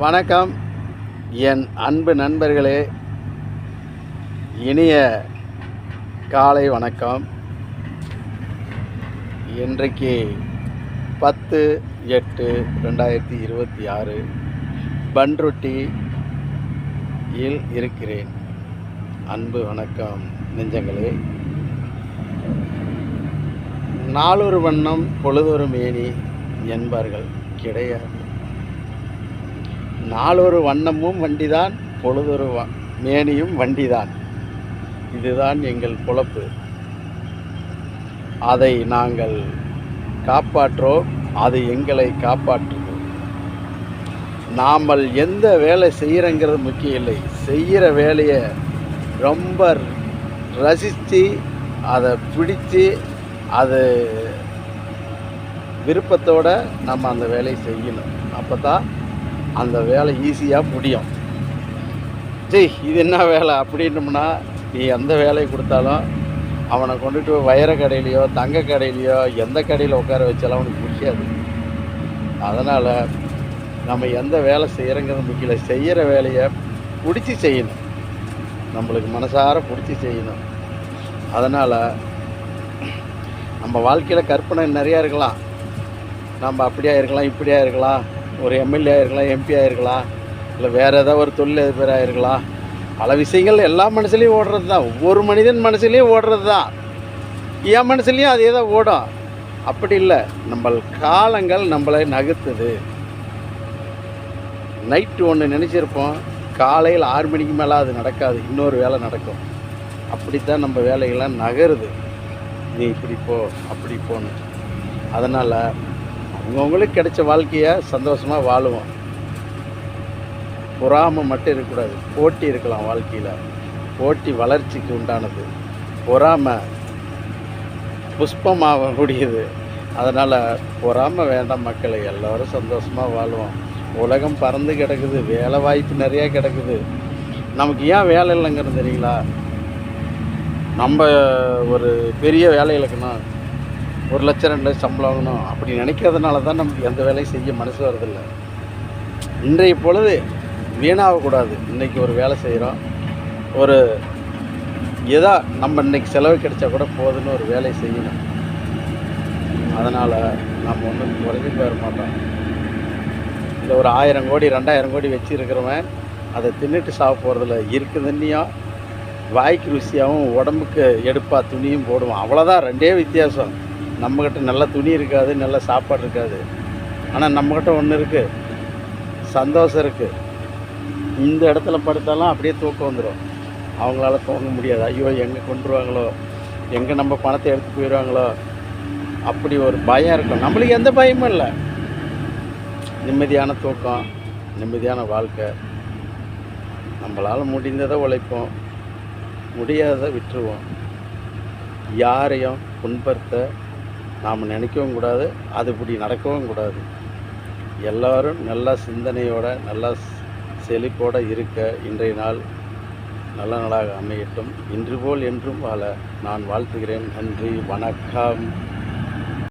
வணக்கம் என் அன்பு நண்பர்களே, இனிய காலை வணக்கம். இன்றைக்கு 10/8/2026 பன்ருட்டியில் இருக்கிறேன். அன்பு வணக்கம் நெஞ்சங்களே. நாளொரு வண்ணம் பொழுதொரு மேனி என்பார்கள். கிடையாது. நாளொரு வண்ணமும் வண்டிதான், பொழுதொரு மேனியும் வண்டிதான். இதுதான் எங்கள் பொழப்பு. அதை நாங்கள் காப்பாற்றோம், அது எங்களை காப்பாற்றுவோம். நாம் எந்த வேலை செய்கிறங்கிறது முக்கியம் இல்லை. செய்கிற வேலையை ரொம்ப ரசித்து அதை பிடித்து அது விருப்பத்தோடு நம்ம அந்த வேலையை செய்யணும். அப்போ தான் அந்த வேலை ஈஸியாக முடியும். இது என்ன வேலை அப்படின்னோம்னா, நீ எந்த வேலையை கொடுத்தாலும் அவனை கொண்டுட்டு வைர கடையிலையோ தங்க கடையிலையோ எந்த கடையில் உட்கார வச்சாலும் அவனுக்கு பிடிக்காது. அதனால் நம்ம எந்த வேலை செய்கிறங்கிறது முக்கியம். செய்கிற வேலையை பிடிச்சி செய்யணும், நம்மளுக்கு மனசார பிடிச்சி செய்யணும். அதனால் நம்ம வாழ்க்கையில் கற்பனை நிறையா இருக்கலாம். நம்ம அப்படியா இருக்கலாம், இப்படியா இருக்கலாம், ஒரு எம்எல்ஏ இருக்கலாம், எம்பியாக இருக்கலாம், இல்லை வேறு ஏதாவது ஒரு தொழிலதிபராக இருக்கலாம். பல விஷயங்கள் எல்லா மனசுலேயும் ஓடுறது தான். ஒவ்வொரு மனிதன் மனசுலேயும் ஓடுறது தான். என் மனசுலேயும் அதே தான் ஓடும். அப்படி இல்லை, நம்ம காலங்கள் நம்மளை நகர்த்துது. நைட்டு ஒன்று நினச்சிருப்போம், காலையில் 6 மணிக்கு மேலே அது நடக்காது, இன்னொரு வேலை நடக்கும். அப்படித்தான் நம்ம வேலைகள்லாம் நகருது. நீ இப்படி போ, அப்படி போன்னு. அதனால் அவங்கவுங்களுக்கு கிடைச்ச வாழ்க்கையை சந்தோஷமாக வாழுவோம். பொறாமை மட்டும் இருக்கக்கூடாது. போட்டி இருக்கலாம் வாழ்க்கையில். போட்டி வளர்ச்சிக்கு உண்டானது, பொறாமை புஷ்பமாகக்கூடியது. அதனால் பொறாமை வேண்டாம் மக்களை. எல்லோரும் சந்தோஷமாக வாழுவோம். உலகம் பறந்து கிடக்குது, வேலை வாய்ப்பு நிறையா கிடக்குது. நமக்கு ஏன் வேலை இல்லைங்கிறது தெரியுங்களா? நம்ம ஒரு பெரிய வேலை இழக்கணும், 1 லட்சம் 2 லட்சம் சம்பளம் வாங்கணும் அப்படி நினைக்கிறதுனால தான் நமக்கு எந்த வேலையும் செய்ய மனசு வரதில்லை. இன்றைய பொழுது வீணாகக்கூடாது. இன்றைக்கி ஒரு வேலை செய்கிறோம், ஒரு ஏதோ நம்ம இன்றைக்கி செலவு கிடைச்சா கூட போதுன்னு ஒரு வேலையை செய்யணும். அதனால் நம்ம ஒன்றும் குறைஞ்சி போயிட மாட்டோம். இந்த ஒரு 1000 கோடி 2000 கோடி வச்சுருக்கிறவன் அதை தின்னுட்டு சாப்பிட போகிறதில்ல. இருக்குதுன்னையும் வாய்க்கு ருசியாகவும் உடம்புக்கு எடுப்பாக துணியும் போடுவோம். அவ்வளோதான், 2 வித்தியாசம். நம்மக்கிட்ட நல்ல துணி இருக்காது, நல்ல சாப்பாடு இருக்காது. ஆனால் நம்மக்கிட்ட ஒன்று இருக்குது, சந்தோஷம் இருக்குது. இந்த இடத்துல படுத்தாலும் அப்படியே தூக்கம் வந்துடும். அவங்களால தூங்க முடியாது. ஐயோ எங்கே கொண்டுருவாங்களோ, எங்கே நம்ம பணத்தை எடுத்து போயிடுவாங்களோ, அப்படி ஒரு பயம் இருக்கும். நம்மளுக்கு எந்த பயமும் இல்லை. நிம்மதியான தூக்கம், நிம்மதியான வாழ்க்கை. நம்மளால் முடிந்ததை உழைப்போம், முடியாததை விட்டுருவோம். யாரையும் புண்படுத்த நாம் நினைக்கவும் கூடாது, அது இப்படி நடக்கவும் கூடாது. எல்லோரும் நல்ல சிந்தனையோடு நல்ல செழிப்போடு இருக்க இன்றைய நாள் நல்ல நாளாக அமையட்டும். இன்று போல் என்றும் வாழ நான் வாழ்த்துகிறேன். நன்றி, வணக்கம்.